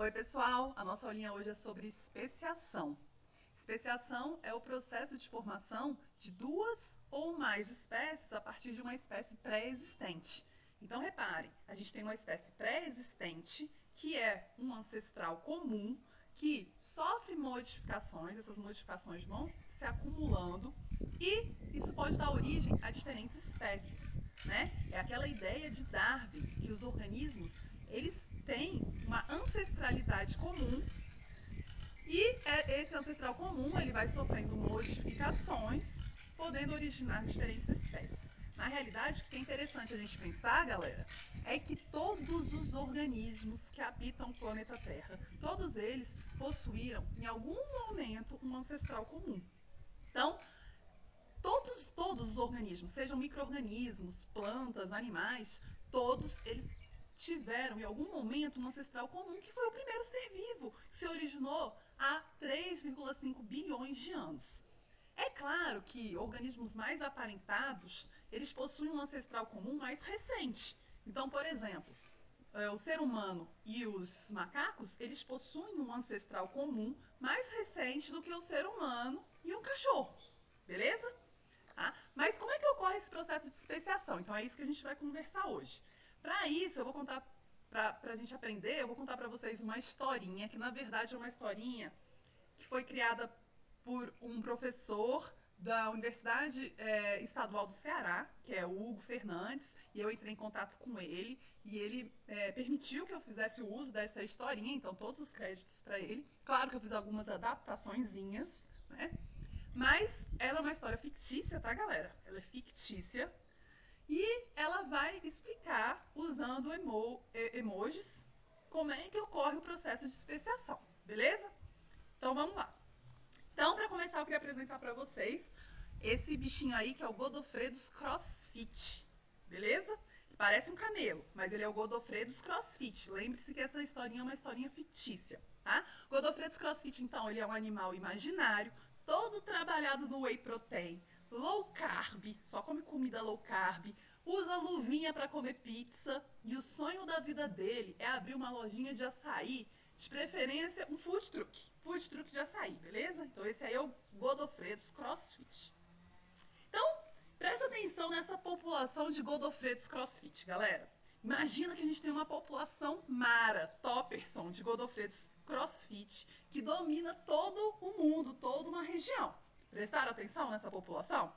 Oi, pessoal! A nossa aulinha hoje é sobre especiação. Especiação é o processo de formação de duas ou mais espécies a partir de uma espécie pré-existente. Então, reparem, a gente tem uma espécie pré-existente, que é um ancestral comum, que sofre modificações, essas modificações vão se acumulando e isso pode dar origem a diferentes espécies, né? É aquela ideia de Darwin, que os organismos, eles têm uma ancestralidade comum e esse ancestral comum, ele vai sofrendo modificações, podendo originar diferentes espécies. Na realidade, o que é interessante a gente pensar, galera, é que todos os organismos que habitam o planeta Terra, todos eles possuíram, em algum momento, um ancestral comum. Então, todos os organismos, sejam micro-organismos, plantas, animais, todos eles tiveram em algum momento um ancestral comum que foi o primeiro ser vivo, que se originou há 3,5 bilhões de anos. É claro que organismos mais aparentados, eles possuem um ancestral comum mais recente. Então, por exemplo, o ser humano e os macacos, eles possuem um ancestral comum mais recente do que o ser humano e um cachorro. Beleza? Mas como é que ocorre esse processo de especiação? Então é isso que a gente vai conversar hoje. Para isso, eu vou contar, para a gente aprender, eu vou contar para vocês uma historinha, que na verdade é uma historinha que foi criada por um professor da Universidade Estadual do Ceará, que é o Hugo Fernandes, e eu entrei em contato com ele, e ele permitiu que eu fizesse o uso dessa historinha, então todos os créditos para ele. Claro que eu fiz algumas adaptaçõezinhas, né? Mas ela é uma história fictícia, tá, galera? Ela é fictícia. E ela vai explicar, usando emojis, como é que ocorre o processo de especiação, beleza? Então vamos lá. Então, para começar, eu queria apresentar para vocês esse bichinho aí, que é o Godofredos crossfit, beleza? Ele parece um camelo, mas ele é o Godofredos crossfit. Lembre-se que essa historinha é uma historinha fictícia, tá? Godofredos crossfit, então, ele é um animal imaginário, todo trabalhado no whey protein, low carb, só come comida low carb, usa luvinha para comer pizza, e o sonho da vida dele é abrir uma lojinha de açaí, de preferência um food truck de açaí, beleza? Então esse aí é o Godofredos crossfit. Então, presta atenção nessa população de Godofredos crossfit, galera. Imagina que a gente tem uma população mara, topperson, de Godofredos crossfit, que domina todo o mundo, toda uma região. Prestaram atenção nessa população?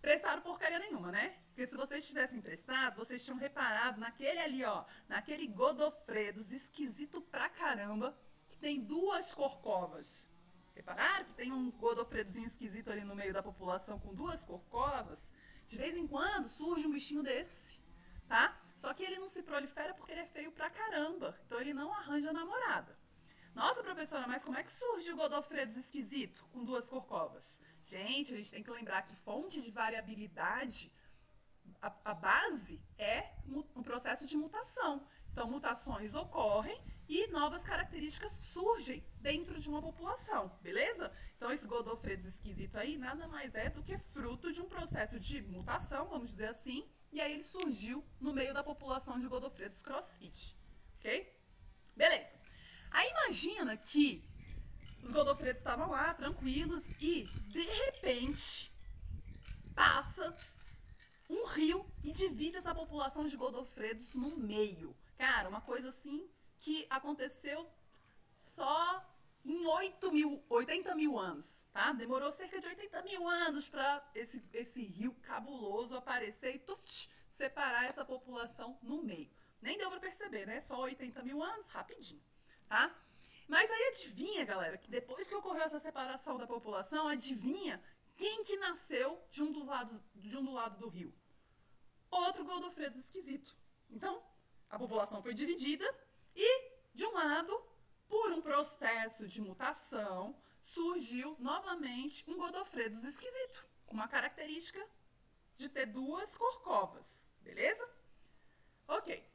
Prestaram porcaria nenhuma, né? Porque se vocês tivessem prestado, vocês tinham reparado naquele ali, ó, naquele Godofredos esquisito pra caramba, que tem duas corcovas. Repararam que tem um Godofredozinho esquisito ali no meio da população com duas corcovas? De vez em quando surge um bichinho desse, tá? Só que ele não se prolifera porque ele é feio pra caramba. Então ele não arranja namorada. Nossa, professora, mas como é que surge o Godofredos esquisito com duas corcovas? Gente, a gente tem que lembrar que fonte de variabilidade, a base é um processo de mutação. Então, mutações ocorrem e novas características surgem dentro de uma população, beleza? Então, esse Godofredos esquisito aí nada mais é do que fruto de um processo de mutação, vamos dizer assim, e aí ele surgiu no meio da população de Godofredos crossfit, ok? Beleza. Aí imagina que os Godofredos estavam lá, tranquilos, e de repente passa um rio e divide essa população de Godofredos no meio. Cara, uma coisa assim que aconteceu só em 80 mil anos, tá? Demorou cerca de 80 mil anos para esse rio cabuloso aparecer e tuft, separar essa população no meio. Nem deu para perceber, né? Só 80 mil anos, rapidinho, tá? Mas aí adivinha, galera, que depois que ocorreu essa separação da população, adivinha quem que nasceu de um do lado do rio? Outro Godofredos esquisito. Então, a população foi dividida e, de um lado, por um processo de mutação, surgiu novamente um Godofredos esquisito, com uma característica de ter duas corcovas, beleza? Ok.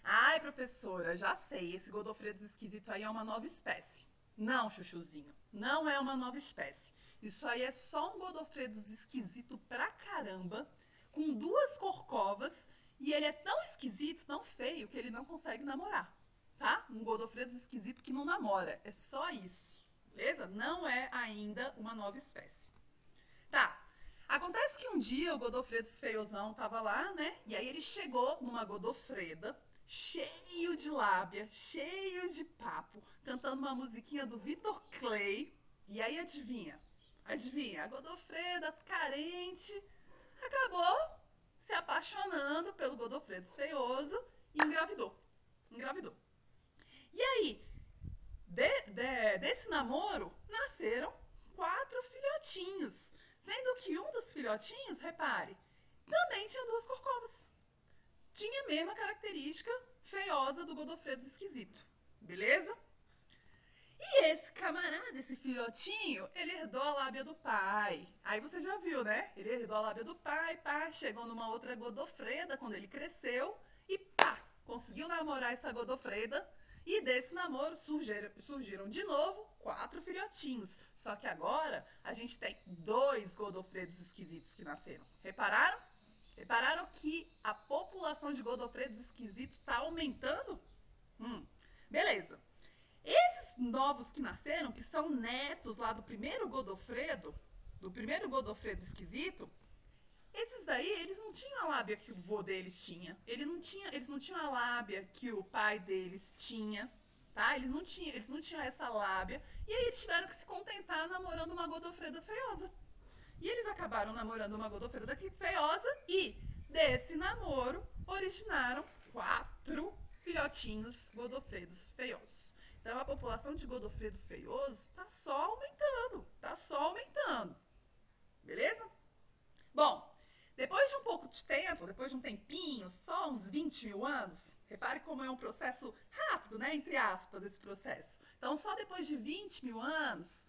Ai, professora, já sei, esse Godofredos esquisito aí é uma nova espécie. Não, chuchuzinho, não é uma nova espécie. Isso aí é só um Godofredos esquisito pra caramba, com duas corcovas, e ele é tão esquisito, tão feio, que ele não consegue namorar, tá? Um Godofredo esquisito que não namora. É só isso. Beleza? Não é ainda uma nova espécie. Tá. Acontece que um dia o Godofredo feiosão tava lá, né? E aí ele chegou numa Godofreda, cheio de lábia, cheio de papo, cantando uma musiquinha do Vitor Clay. E aí adivinha? Adivinha? A Godofreda, carente, acabou se apaixonando pelo Godofredo feioso e engravidou. Engravidou. E aí, desse namoro, nasceram 4 filhotinhos. Sendo que um dos filhotinhos, repare, também tinha 2 corcovas. Tinha a mesma característica feiosa do Godofredo esquisito. Beleza? E esse camarada, esse filhotinho, ele herdou a lábia do pai. Aí você já viu, né? Ele herdou a lábia do pai, pá, chegou numa outra Godofreda quando ele cresceu e pá, conseguiu namorar essa Godofreda. E desse namoro surgiram de novo 4 filhotinhos. Só que agora a gente tem 2 Godofredos esquisitos que nasceram. Repararam? Repararam que a população de Godofredos esquisitos está aumentando? Beleza. Esses novos que nasceram, que são netos lá do primeiro Godofredo esquisito, esses daí, eles não tinham a lábia que o vô deles tinha. Eles não tinham a lábia que o pai deles tinha, tá? Eles não tinham essa lábia. E aí eles tiveram que se contentar namorando uma Godofreda feiosa. E eles acabaram namorando uma Godofreda feiosa e desse namoro originaram 4 filhotinhos Godofredos feiosos. Então a população de Godofredo feioso tá só aumentando. Beleza? Bom, depois de um pouco de tempo, depois de um tempinho, só uns 20 mil anos, repare como é um processo rápido, né? Entre aspas, esse processo. Então, só depois de 20 mil anos,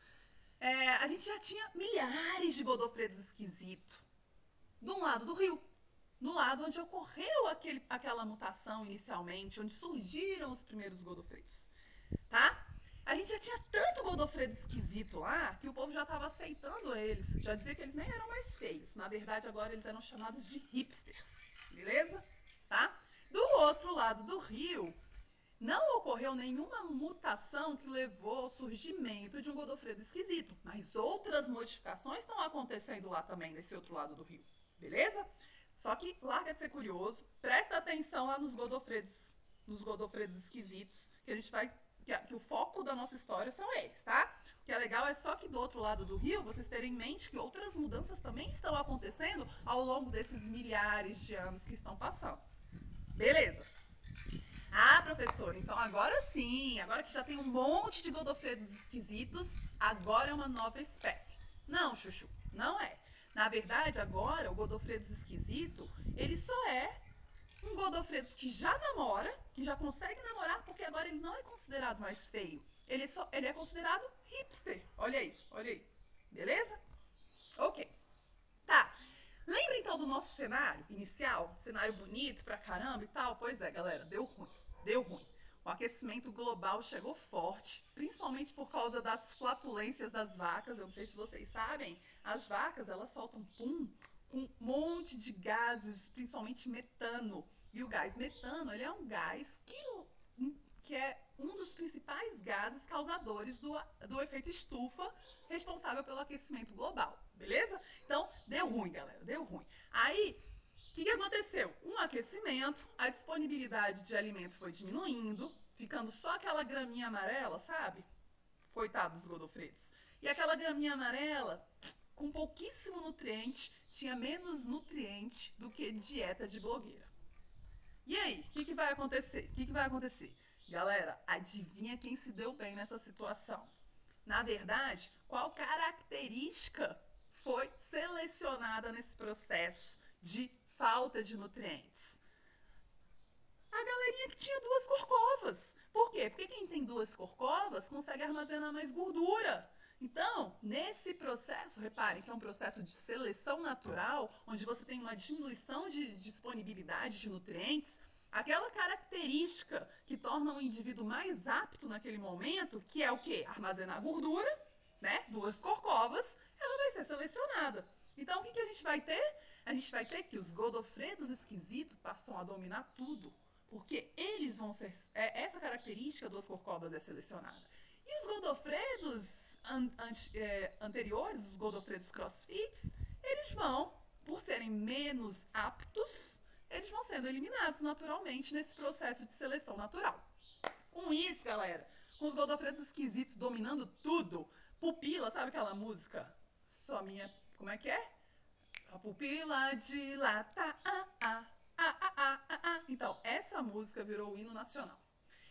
a gente já tinha milhares de Godofredos esquisitos de um lado do rio. No lado onde ocorreu aquela mutação inicialmente, onde surgiram os primeiros Godofredos. Tá? A gente já tinha tanto Godofredo esquisito lá que o povo já estava aceitando eles. Já dizia que eles nem eram mais feios. Na verdade, agora eles eram chamados de hipsters. Beleza? Tá? Do outro lado do rio, não ocorreu nenhuma mutação que levou ao surgimento de um Godofredo esquisito. Mas outras modificações estão acontecendo lá também, nesse outro lado do rio. Beleza? Só que larga de ser curioso. Presta atenção lá nos Godofredos esquisitos, que a gente vai... Que o foco da nossa história são eles, tá? O que é legal é só que do outro lado do rio, vocês terem em mente que outras mudanças também estão acontecendo ao longo desses milhares de anos que estão passando. Beleza? Ah, professor, então agora sim, agora que já tem um monte de Godofredos esquisitos, agora é uma nova espécie. Não, Chuchu, não é. Na verdade, agora o Godofredos esquisito, ele só é um Godofredo que já namora, que já consegue namorar, porque agora ele não é considerado mais feio. Ele é considerado hipster. Olha aí. Beleza? Ok. Tá. Lembra então do nosso cenário inicial? Cenário bonito pra caramba e tal? Pois é, galera, deu ruim. O aquecimento global chegou forte, principalmente por causa das flatulências das vacas. Eu não sei se vocês sabem, as vacas, elas soltam pum com um monte de gases, principalmente metano. E o gás metano, ele é um gás que é um dos principais gases causadores do efeito estufa, responsável pelo aquecimento global, beleza? Então, deu ruim, galera, deu ruim. Aí, o que aconteceu? Com o aquecimento, a disponibilidade de alimento foi diminuindo, ficando só aquela graminha amarela, sabe? Coitado dos Godofredos. E aquela graminha amarela, com pouquíssimo nutriente, tinha menos nutriente do que dieta de blogueira. E aí, o que vai acontecer? Galera, adivinha quem se deu bem nessa situação? Na verdade, qual característica foi selecionada nesse processo de falta de nutrientes? A galerinha que tinha 2 corcovas. Por quê? Porque quem tem 2 corcovas consegue armazenar mais gordura. Então, nesse processo, reparem que é um processo de seleção natural, onde você tem uma diminuição de disponibilidade de nutrientes, aquela característica que torna o indivíduo mais apto naquele momento, que é o quê? Armazenar gordura, né? 2 corcovas, ela vai ser selecionada. Então, o que a gente vai ter? A gente vai ter que os Godofredos esquisitos passam a dominar tudo. porque eles vão ser... essa característica dos corcovas é selecionada. E os Godofredos anteriores, os Godofredos crossfits, eles vão, por serem menos aptos, eles vão sendo eliminados naturalmente nesse processo de seleção natural. Com isso, galera, com os Godofredos esquisitos dominando tudo, pupila, sabe aquela música? Só minha... Como é que é? A pupila dilata, Então, essa música virou o hino nacional.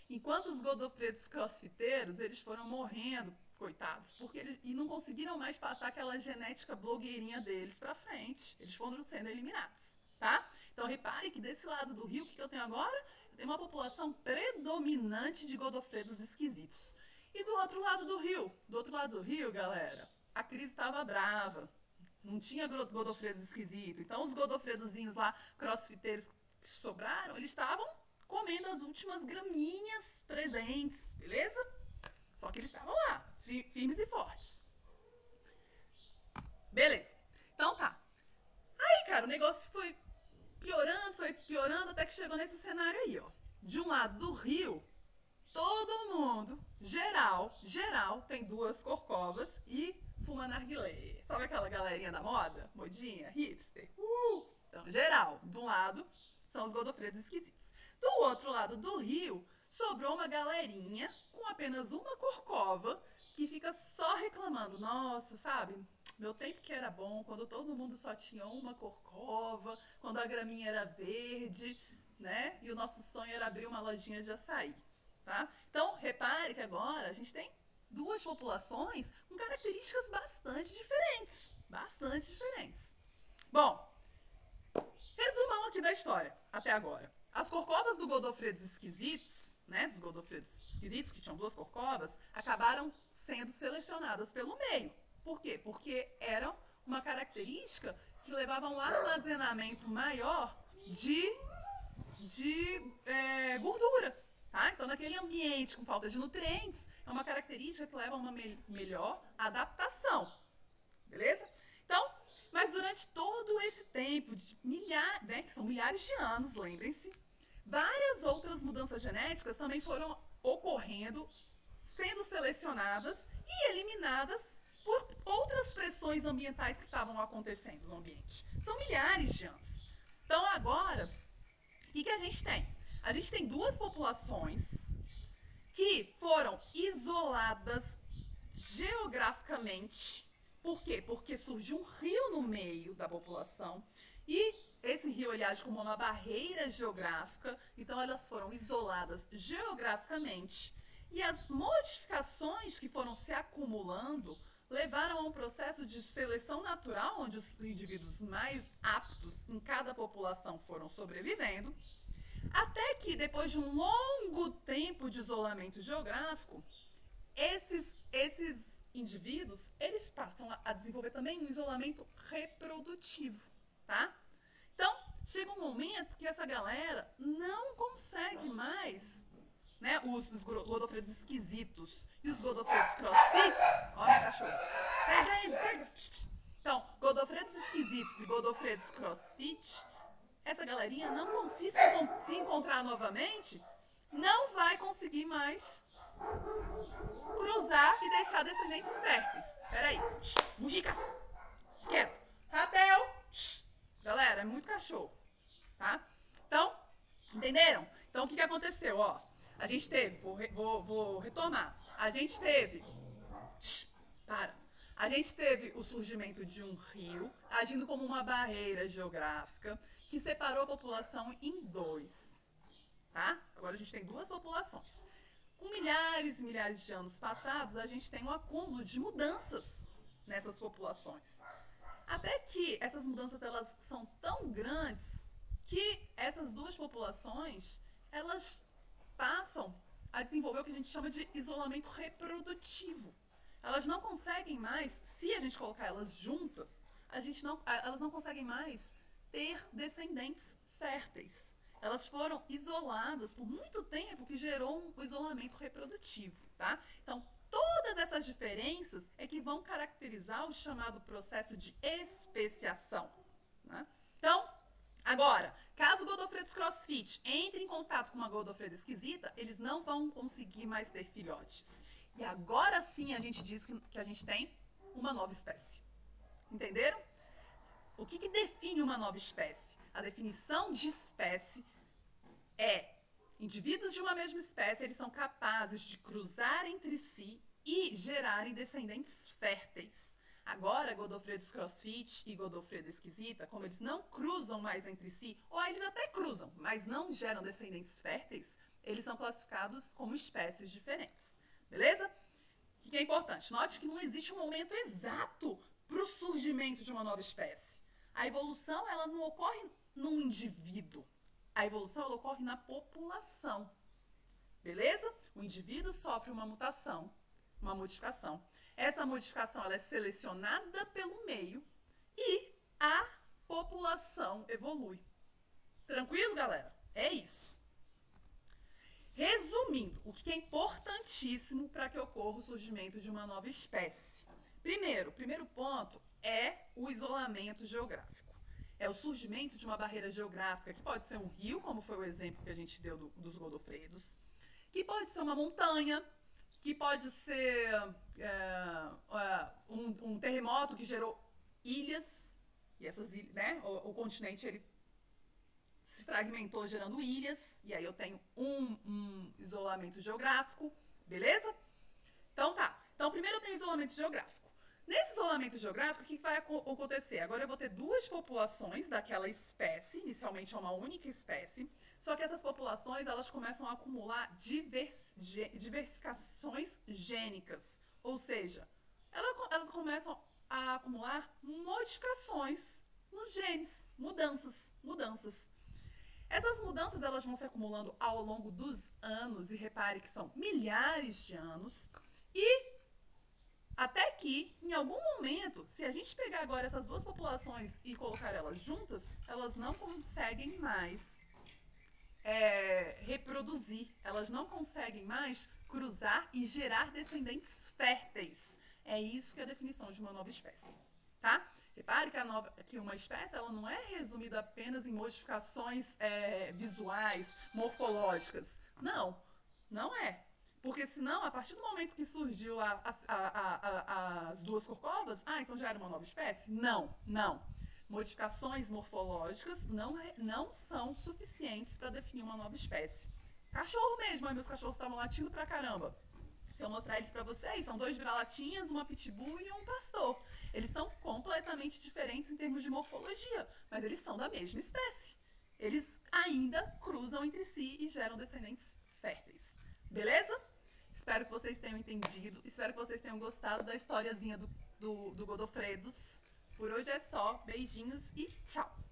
Enquanto os Godofredos crossfiteiros, eles foram morrendo, coitados, porque e não conseguiram mais passar aquela genética blogueirinha deles pra frente. Eles foram sendo eliminados, tá? Então, repare que desse lado do rio, o que eu tenho agora? Eu tenho uma população predominante de Godofredos esquisitos. E do outro lado do rio, galera, a crise estava brava. Não tinha Godofredos esquisitos. Então, os Godofredozinhos lá, crossfiteiros que sobraram, eles estavam comendo as últimas graminhas presentes, beleza? Só que eles estavam lá, firmes e fortes. Beleza. Então tá. Aí, cara, o negócio foi piorando, até que chegou nesse cenário aí, ó. De um lado do rio, todo mundo, geral, tem 2 corcovas e fuma narguilé. Sabe aquela galerinha da moda? Modinha, hipster? Então, geral, de um lado são os Godofredos esquisitos. Do outro lado do rio, sobrou uma galerinha com apenas uma corcova que fica só reclamando. Nossa, sabe? Meu tempo que era bom, quando todo mundo só tinha uma corcova, quando a graminha era verde, né? E o nosso sonho era abrir uma lojinha de açaí, tá? Então, repare que agora a gente tem 2 populações com características bastante diferentes. Bom, resumão aqui da história, até agora. As corcovas do Godofredos esquisitos, né, dos Godofredos esquisitos, que tinham 2 corcovas, acabaram sendo selecionadas pelo meio. Por quê? Porque eram uma característica que levava a um armazenamento maior de gordura. Tá? Então, naquele ambiente com falta de nutrientes, é uma característica que leva a uma melhor adaptação. Beleza? Então, mas durante todo esse tempo, que são milhares de anos, lembrem-se, várias outras mudanças genéticas também foram ocorrendo, sendo selecionadas e eliminadas por outras pressões ambientais que estavam acontecendo no ambiente. São milhares de anos. Então, agora, o que a gente tem? A gente tem 2 populações que foram isoladas geograficamente. Por quê? Porque surgiu um rio no meio da população e esse rio ele age como uma barreira geográfica, então elas foram isoladas geograficamente e as modificações que foram se acumulando levaram a um processo de seleção natural, onde os indivíduos mais aptos em cada população foram sobrevivendo, até que depois de um longo tempo de isolamento geográfico, esses indivíduos, eles passam a desenvolver também um isolamento reprodutivo, tá? Então, chega um momento que essa galera não consegue mais, né, os Godofredos esquisitos e os Godofredos crossfits, ó meu cachorro, pega. Então, Godofredos esquisitos e Godofredos crossfit, essa galerinha não consegue se encontrar novamente, não vai conseguir mais cruzar e deixar descendentes férteis. Peraí. Mujica. Quieto. Ratel. Galera, é muito cachorro. Tá? Então, entenderam? Então, o que aconteceu? Ó, a gente teve, vou retomar. A gente teve... A gente teve o surgimento de um rio, agindo como uma barreira geográfica, que separou a população em 2. Tá? Agora a gente tem 2 populações. Com milhares e milhares de anos passados, a gente tem um acúmulo de mudanças nessas populações. Até que essas mudanças elas são tão grandes que essas 2 populações, elas passam a desenvolver o que a gente chama de isolamento reprodutivo. Elas não conseguem mais, se a gente colocar elas juntas, elas não conseguem mais ter descendentes férteis. Elas foram isoladas por muito tempo, que gerou um isolamento reprodutivo, tá? Então, todas essas diferenças é que vão caracterizar o chamado processo de especiação, né? Então, Agora, caso o Godofredos crossfit entre em contato com uma Godofreda esquisita, eles não vão conseguir mais ter filhotes. E agora sim a gente diz que a gente tem uma nova espécie. Entenderam? O que define uma nova espécie? A definição de espécie é indivíduos de uma mesma espécie, eles são capazes de cruzar entre si e gerarem descendentes férteis. Agora, Godofredos crossfit e Godofreda esquisita, como eles não cruzam mais entre si, ou eles até cruzam, mas não geram descendentes férteis, eles são classificados como espécies diferentes. Beleza? O que é importante? Note que não existe um momento exato para o surgimento de uma nova espécie. A evolução, ela não ocorre num indivíduo. A evolução, ela ocorre na população. Beleza? O indivíduo sofre uma mutação, uma modificação. Essa modificação, ela é selecionada pelo meio e a população evolui. Tranquilo, galera? É isso. Resumindo, o que é importantíssimo para que ocorra o surgimento de uma nova espécie? Primeiro ponto é o isolamento geográfico. É o surgimento de uma barreira geográfica, que pode ser um rio, como foi o exemplo que a gente deu dos Godofredos, que pode ser uma montanha, que pode ser um terremoto que gerou ilhas, e essas ilhas, né, o continente ele se fragmentou gerando ilhas, e aí eu tenho um isolamento geográfico, beleza? Então tá. Então primeiro eu tenho isolamento geográfico. Nesse isolamento geográfico, o que vai acontecer? Agora eu vou ter duas populações daquela espécie, inicialmente é uma única espécie, só que essas populações elas começam a acumular diversificações gênicas, ou seja, elas começam a acumular modificações nos genes, mudanças. Essas mudanças elas vão se acumulando ao longo dos anos, e repare que são milhares de anos, e até que, em algum momento, se a gente pegar agora essas duas populações e colocar elas juntas, elas não conseguem mais reproduzir, elas não conseguem mais cruzar e gerar descendentes férteis. É isso que é a definição de uma nova espécie, tá? Repare que uma espécie ela não é resumida apenas em modificações visuais, morfológicas. Não, não é. Porque senão, a partir do momento que surgiu lá as duas corcovas, então já era uma nova espécie? Não. Modificações morfológicas não são suficientes para definir uma nova espécie. Cachorro mesmo, meus cachorros estavam latindo pra caramba. Se eu mostrar eles pra vocês, são 2 vira-latinhas, uma pitbull e um pastor. Eles são completamente diferentes em termos de morfologia, mas eles são da mesma espécie. Eles ainda cruzam entre si e geram descendentes férteis. Beleza? Espero que vocês tenham entendido, espero que vocês tenham gostado da historiazinha do Godofredos. Por hoje é só, beijinhos e tchau!